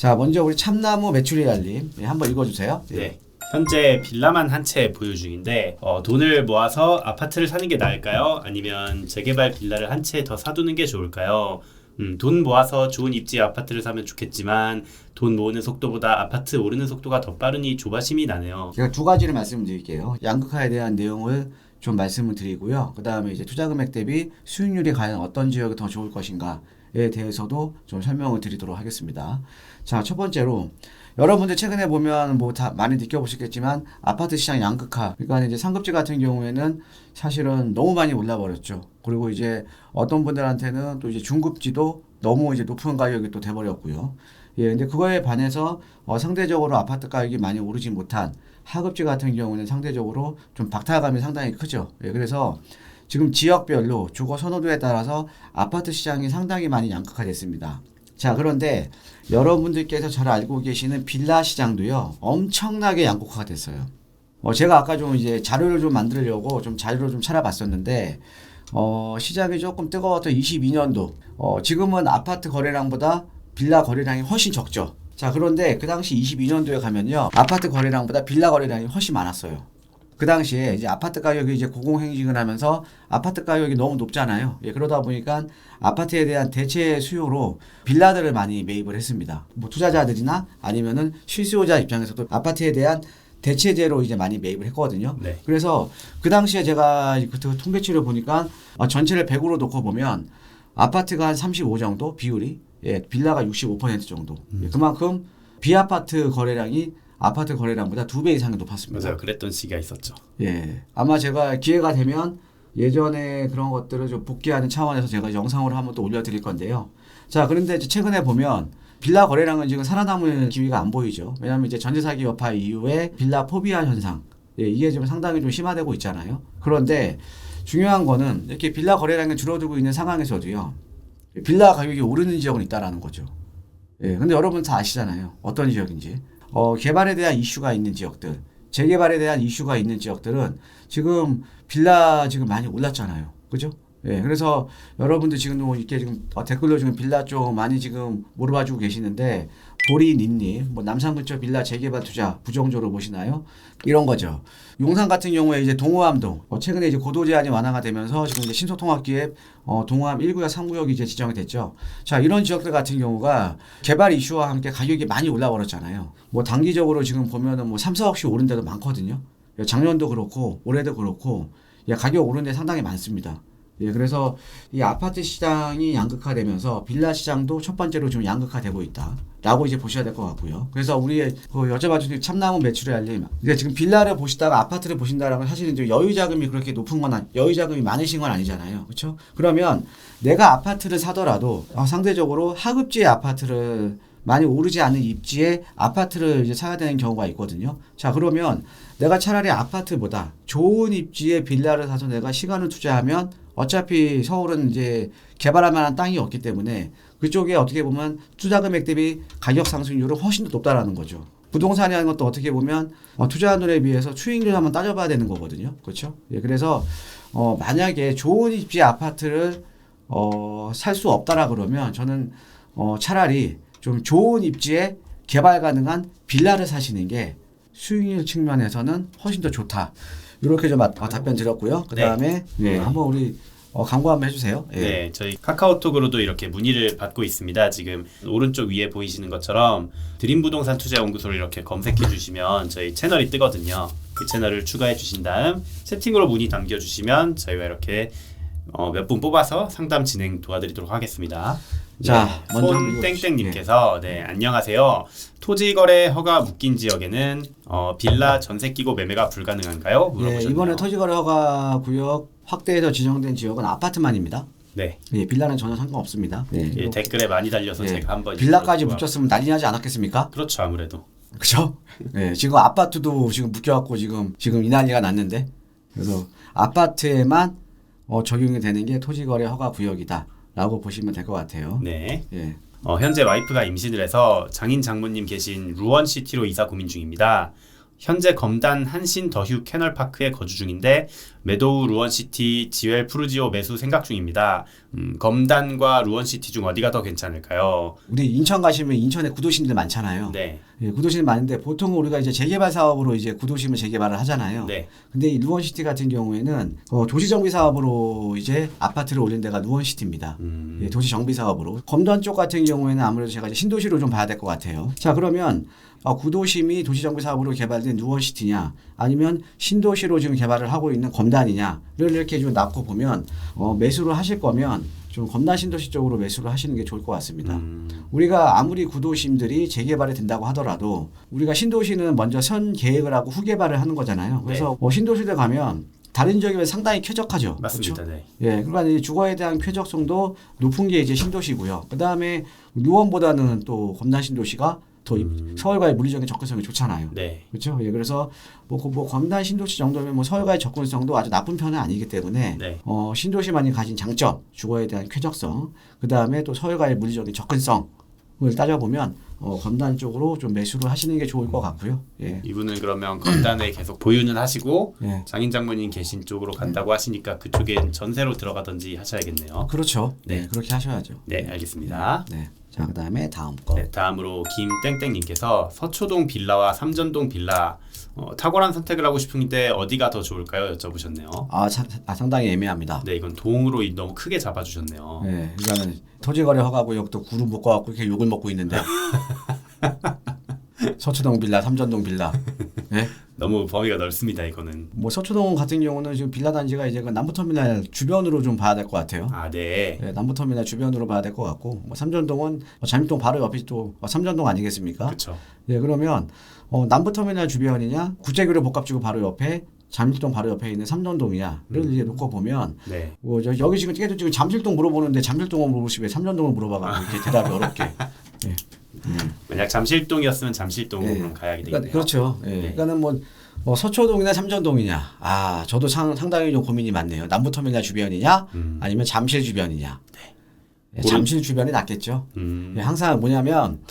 자, 먼저 우리 참나무 메추리알님 한번 읽어주세요. 네. 현재 빌라만 한 채 보유 중인데 돈을 모아서 아파트를 사는 게 나을까요? 아니면 재개발 빌라를 한 채 더 사두는 게 좋을까요? 돈 모아서 좋은 입지의 아파트를 사면 좋겠지만 돈 모으는 속도보다 아파트 오르는 속도가 더 빠르니 조바심이 나네요. 제가 두 가지를 말씀드릴게요. 양극화에 대한 내용을 좀 말씀을 드리고요. 그 다음에 이제 투자 금액 대비 수익률이 과연 어떤 지역이 더 좋을 것인가에 대해서도 좀 설명을 드리도록 하겠습니다. 자, 첫 번째로 여러분들 최근에 보면 뭐 다 많이 느껴보셨겠지만 아파트 시장 양극화, 그러니까 이제 상급지 같은 경우에는 사실은 너무 많이 올라버렸죠. 그리고 이제 어떤 분들한테는 또 이제 중급지도 너무 이제 높은 가격이 또 돼버렸고요. 예, 근데 그거에 반해서 상대적으로 아파트 가격이 많이 오르지 못한 하급지 같은 경우는 상대적으로 좀 박탈감이 상당히 크죠. 예, 그래서 지금 지역별로 주거 선호도에 따라서 아파트 시장이 상당히 많이 양극화됐습니다. 자, 그런데 여러분들께서 잘 알고 계시는 빌라 시장도요, 엄청나게 양극화가 됐어요. 제가 아까 좀 이제 자료를 좀 만들려고 좀 자료를 좀 찾아봤었는데, 시장이 조금 뜨거웠던 22년도, 지금은 아파트 거래량보다 빌라 거래량이 훨씬 적죠. 자, 그런데 그 당시 22년도에 가면요, 아파트 거래량보다 빌라 거래량이 훨씬 많았어요. 그 당시에 이제 아파트 가격이 이제 고공행진을 하면서 아파트 가격이 너무 높잖아요. 예, 그러다 보니까 아파트에 대한 대체 수요로 빌라들을 많이 매입을 했습니다. 뭐 투자자들이나 아니면은 실수요자 입장에서도 아파트에 대한 대체제로 이제 많이 매입을 했거든요. 네. 그래서 그 당시에 제가 그때 통계치를 보니까 전체를 100으로 놓고 보면 아파트가 한 35 정도 비율이, 예, 빌라가 65% 정도. 예, 그만큼 비아파트 거래량이 아파트 거래량보다 2배 이상이 높았습니다. 맞아요. 그랬던 시기가 있었죠. 예. 아마 제가 기회가 되면 예전에 그런 것들을 좀 복귀하는 차원에서 제가 영상으로 한번 또 올려드릴 건데요. 자, 그런데 최근에 보면 빌라 거래량은 지금 살아남을 기회가 안 보이죠. 왜냐하면 이제 전세 사기 여파 이후에 빌라 포비아 현상, 예, 이게 좀 상당히 좀 심화되고 있잖아요. 그런데 중요한 거는 이렇게 빌라 거래량이 줄어들고 있는 상황에서도요, 빌라 가격이 오르는 지역은 있다라는 거죠. 예. 근데 여러분 다 아시잖아요. 어떤 지역인지. 개발에 대한 이슈가 있는 지역들, 재개발에 대한 이슈가 있는 지역들은 지금 빌라 지금 많이 올랐잖아요. 그죠? 예, 그래서 여러분들 지금 이렇게 지금 댓글로 지금 빌라 쪽 많이 지금 물어봐주고 계시는데, 보리님님, 뭐 남산 근처 빌라 재개발 투자 부정적으로 보시나요? 이런 거죠. 용산 같은 경우에 이제 동호암동, 최근에 이제 고도 제한이 완화가 되면서 지금 이제 신속통합기획 동호암 1구역, 3구역이 이제 지정이 됐죠. 자, 이런 지역들 같은 경우가 개발 이슈와 함께 가격이 많이 올라버렸잖아요. 뭐 단기적으로 지금 보면은 뭐 3, 4억씩 오른 데도 많거든요. 작년도 그렇고 올해도 그렇고, 예, 가격 오른 데 상당히 많습니다. 예, 그래서 이 아파트 시장이 양극화되면서 빌라 시장도 첫 번째로 좀 양극화되고 있다라고 이제 보셔야 될 것 같고요. 그래서 우리 여쭤봐주신 참나무 매출의 알림, 이게 지금 빌라를 보시다가 아파트를 보신다라면 사실은 이제 여유 자금이 그렇게 높은 건 여유 자금이 많으신 건 아니잖아요, 그렇죠? 그러면 내가 아파트를 사더라도 상대적으로 하급지의 아파트를 많이 오르지 않는 입지의 아파트를 이제 사야 되는 경우가 있거든요. 자, 그러면 내가 차라리 아파트보다 좋은 입지의 빌라를 사서 내가 시간을 투자하면 어차피 서울은 이제 개발할 만한 땅이 없기 때문에 그쪽에 어떻게 보면 투자 금액 대비 가격 상승률은 훨씬 더 높다라는 거죠. 부동산이라는 것도 어떻게 보면 투자한 돈에 비해서 수익률 한번 따져봐야 되는 거거든요. 그렇죠? 예, 그래서 만약에 좋은 입지의 아파트를 살 수 없다라 그러면 저는 차라리 좀 좋은 입지에 개발 가능한 빌라를 사시는 게 수익률 측면에서는 훨씬 더 좋다. 이렇게 좀 답변 드렸고요. 그 다음에 네, 한번 우리 광고 한번 해주세요. 예. 네, 저희 카카오톡으로도 이렇게 문의를 받고 있습니다. 지금 오른쪽 위에 보이시는 것처럼 드림부동산 투자연구소를 이렇게 검색해 주시면 저희 채널이 뜨거든요. 그 채널을 추가해 주신 다음 채팅으로 문의 남겨주시면 저희가 이렇게 몇 분 뽑아서 상담 진행 도와드리도록 하겠습니다. 자, 네, 손땡땡님께서 네, 안녕하세요. 토지거래 허가 묶인 지역에는 빌라 전세 끼고 매매가 불가능한가요? 물어보셨네요. 예, 이번에 토지거래 허가 구역 확대해서 지정된 지역은 아파트만입니다. 네. 예, 빌라는 전혀 상관없습니다. 네, 예, 댓글에 많이 달려서 제가 한번 빌라까지 붙였으면 난리 나지 않았겠습니까? 그렇죠, 아무래도. 그렇죠? 네, 지금 아파트도 지금 묶여갖고 지금 이 난리가 났는데, 그래서 아파트에만 적용이 되는 게 토지거래 허가 구역이다라고 보시면 될 것 같아요. 네. 예. 현재 와이프가 임신을 해서 장인 장모님 계신 루원시티로 이사 고민 중입니다. 현재 검단 한신 더휴 캐널파크에 거주 중인데 매도 후 루원시티 지웰 푸르지오 매수 생각 중입니다. 검단과 루원시티 중 어디가 더 괜찮을까요? 우리 인천 가시면 인천에 구도심들 많잖아요. 네. 예, 구도심 많은데 보통 우리가 이제 재개발 사업으로 이제 구도심을 재개발을 하잖아요. 네. 근데 이 루원시티 같은 경우에는 도시정비 사업으로 이제 아파트를 올린 데가 루원시티입니다. 예, 도시정비 사업으로. 검단 쪽 같은 경우에는 아무래도 제가 이제 신도시로 좀 봐야 될 것 같아요. 자, 그러면 구도심이 도시정비 사업으로 개발된 루원시티냐 아니면 신도시로 지금 개발을 하고 있는 검단이냐를 이렇게 좀 낳고 보면 매수를 하실 거면 좀 검단 신도시 쪽으로 매수를 하시는 게 좋을 것 같습니다. 우리가 아무리 구도심들이 재개발이 된다고 하더라도 우리가 신도시는 먼저 선 계획을 하고 후 개발을 하는 거잖아요. 그래서 신도시를 가면 다른 지역에 비해 상당히 쾌적하죠. 맞습니다. 그렇죠? 네. 예, 그러니까 이 주거에 대한 쾌적성도 높은 게 이제 신도시고요. 그 다음에 루원보다는 또 검단 신도시가 더 서울과의 물리적인 접근성이 좋잖아요. 네. 그렇죠. 예, 그래서 검단 신도시 정도면 서울과의 접근성도 아주 나쁜 편은 아니기 때문에 네. 신도시만이 가진 장점, 주거에 대한 쾌적성, 그 다음에 또 서울과의 물리적인 접근성을 따져보면 검단 쪽으로 좀 매수를 하시는 게 좋을 것 같고요. 예. 이분은 그러면 검단에 계속 보유는 하시고 예. 장인 장모님 계신 쪽으로 간다고 하시니까 그쪽엔 전세로 들어가든지 하셔야겠네요. 그렇죠. 네. 네, 그렇게 하셔야죠. 네, 알겠습니다. 네. 자, 그 다음에 다음 거. 네, 다음으로 김땡땡님께서 서초동 빌라와 삼전동 빌라 탁월한 선택을 하고 싶은데 어디가 더 좋을까요? 여쭤보셨네요. 상당히 애매합니다. 네, 이건 동으로 너무 크게 잡아주셨네요. 네, 그러니까는 토지거래 허가구역도 구루 묶어갖고 이렇게 욕을 먹고 있는데 서초동 빌라, 삼전동 빌라. 네? 너무 범위가 넓습니다. 이거는. 서초동 같은 경우는 지금 빌라 단지가 이제 그 남부터미널 주변으로 좀 봐야 될 것 같아요. 아, 네. 네, 남부터미널 주변으로 봐야 될 것 같고, 삼전동은 잠일동 바로 옆이 또 삼전동 아니겠습니까? 그렇죠. 네, 그러면 남부터미널 주변이냐, 국제교류 복합지구 바로 옆에 잠실동 바로 옆에 있는 삼전동이냐를 이제 놓고 보면, 네. 여기 지금 잠실동 물어보는데 잠실동을 물어보시면 삼전동을 물어봐가지고 이렇게 대답이 어렵게. 네. 만약 잠실동이었으면 잠실동으로 네. 가야 되겠네요. 그렇죠. 네. 그러니까는 서초동이나 삼전동이냐. 저도 상당히 좀 고민이 많네요. 남부터미널 주변이냐, 아니면 잠실 주변이냐. 네, 잠실 주변이 낫겠죠. 항상 뭐냐면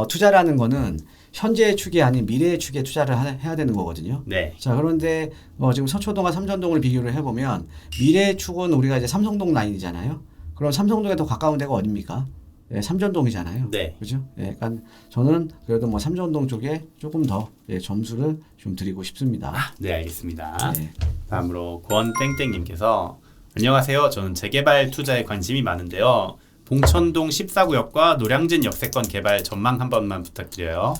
투자라는 거는 현재의 축이 아닌 미래의 축에 투자를 해야 되는 거거든요. 네. 자, 그런데 지금 서초동과 삼전동을 비교를 해보면 미래의 축은 우리가 이제 삼성동 라인이잖아요. 그럼 삼성동에 더 가까운 데가 어딥니까? 예, 삼전동이잖아요. 네. 그죠? 예, 그러니까 저는 그래도 삼전동 쪽에 조금 더 점수를 좀 드리고 싶습니다. 네, 알겠습니다. 네. 다음으로 권땡땡님께서 안녕하세요. 저는 재개발 투자에 관심이 많은데요. 봉천동 14구역과 노량진 역세권 개발 전망 한 번만 부탁드려요.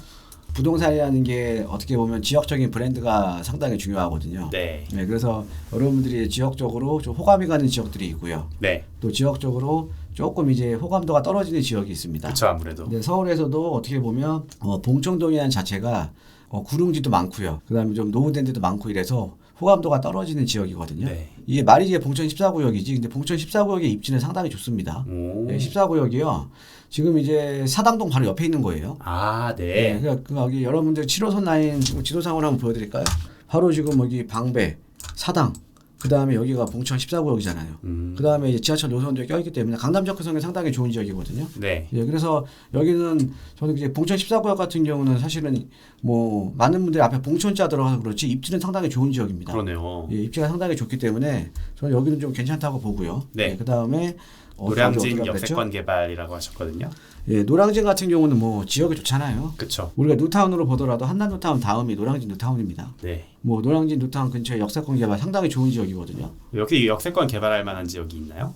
부동산이라는 게 어떻게 보면 지역적인 브랜드가 상당히 중요하거든요. 네. 네, 그래서 여러분들이 지역적으로 좀 호감이 가는 지역들이 있고요. 네. 또 지역적으로 조금 이제 호감도가 떨어지는 지역이 있습니다. 그렇죠, 아무래도. 근데 서울에서도 어떻게 보면 봉천동이라는 자체가 구릉지도 많고요. 그다음에 좀 노후된 데도 많고 이래서 호감도가 떨어지는 지역이거든요. 네. 이게 말이 이제 봉천 14구역이지. 근데 봉천 14구역의 입지는 상당히 좋습니다. 네, 14구역이요. 지금 이제 사당동 바로 옆에 있는 거예요. 아, 네. 그러니까 여기 여러분들 7호선 라인 지도상으로 한번 보여드릴까요? 바로 지금 여기 방배, 사당, 그 다음에 여기가 봉천 14구역이잖아요. 그 다음에 이제 지하철 노선도에 껴있기 때문에 강남 접근성이 상당히 좋은 지역이거든요. 네. 예, 그래서 여기는 저는 이제 봉천 14구역 같은 경우는 사실은 많은 분들이 앞에 봉천자 들어가서 그렇지 입지는 상당히 좋은 지역입니다. 그러네요. 예, 입지가 상당히 좋기 때문에 저는 여기는 좀 괜찮다고 보고요. 네. 그 다음에 노량진 역세권 개발이라고 하셨거든요. 예, 노량진 같은 경우는 지역이 좋잖아요. 그렇죠. 우리가 뉴타운으로 보더라도 한남 뉴타운 다음이 노량진 뉴타운입니다. 네. 노량진 뉴타운 근처에 역세권 개발 상당히 좋은 지역이거든요. 여기 역세권 개발할 만한 지역이 있나요?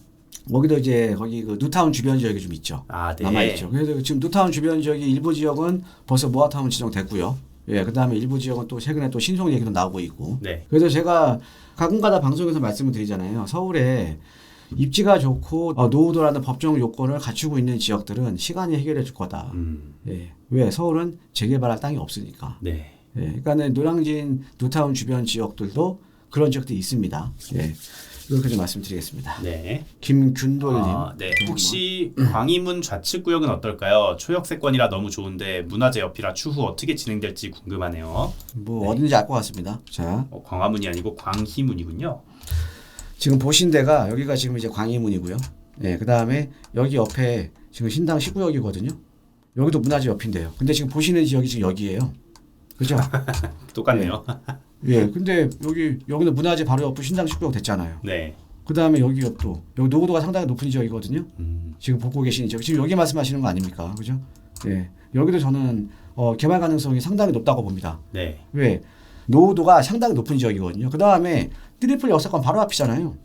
거기도 이제 거기 그 뉴타운 주변 지역이 좀 있죠. 아, 네. 남아 있죠. 그래서 지금 뉴타운 주변 지역이 일부 지역은 벌써 모아타운 지정됐고요. 예, 그다음에 일부 지역은 또 최근에 또 신속 얘기도 나오고 있고. 네. 그래서 제가 가끔가다 방송에서 말씀을 드리잖아요. 서울에 입지가 좋고 노후도라는 법정 요건을 갖추고 있는 지역들은 시간이 해결해 줄 거다. 예. 왜? 서울은 재개발할 땅이 없으니까. 네. 예. 그러니까는 노량진, 뉴타운 주변 지역들도 그런 지역들이 있습니다. 예. 이렇게 좀 말씀드리겠습니다. 네. 김균돌님. 네. 혹시 광희문 좌측 구역은 어떨까요? 초역세권이라 너무 좋은데 문화재 옆이라 추후 어떻게 진행될지 궁금하네요. 네. 어딘지 알 것 같습니다. 자. 광화문이 아니고 광희문이군요. 지금 보신 데가 여기가 지금 이제 광희문이고요. 네, 그 다음에 여기 옆에 지금 신당 19역이거든요. 여기도 문화재 옆인데요. 근데 지금 보시는 지역이 지금 여기예요. 그죠? 똑같네요. 예, 근데 여기는 문화재 바로 옆에 신당 19역 됐잖아요. 네. 그다음에 여기 옆도 여기 노후도가 상당히 높은 지역이거든요. 지금 보고 계신 지역 지금 여기 말씀하시는 거 아닙니까? 그죠? 예. 여기도 저는 개발 가능성이 상당히 높다고 봅니다. 네. 왜? 노후도가 상당히 높은 지역이거든요. 그다음에 트리플 역사권 바로 앞이잖아요.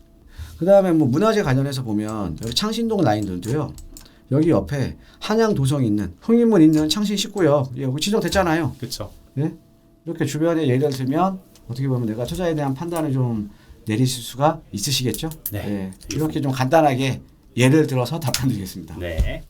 그다음에 뭐 문화재 관련해서 보면 여기 창신동 라인들도요. 여기 옆에 한양 도성 있는 홍인문 있는 창신 19역 여기 지정됐잖아요. 그렇죠. 예? 이렇게 주변에 예를 들면 어떻게 보면 내가 투자에 대한 판단을 좀 내리실 수가 있으시겠죠? 네. 예. 이렇게 좀 간단하게 예를 들어서 답변드리겠습니다. 네.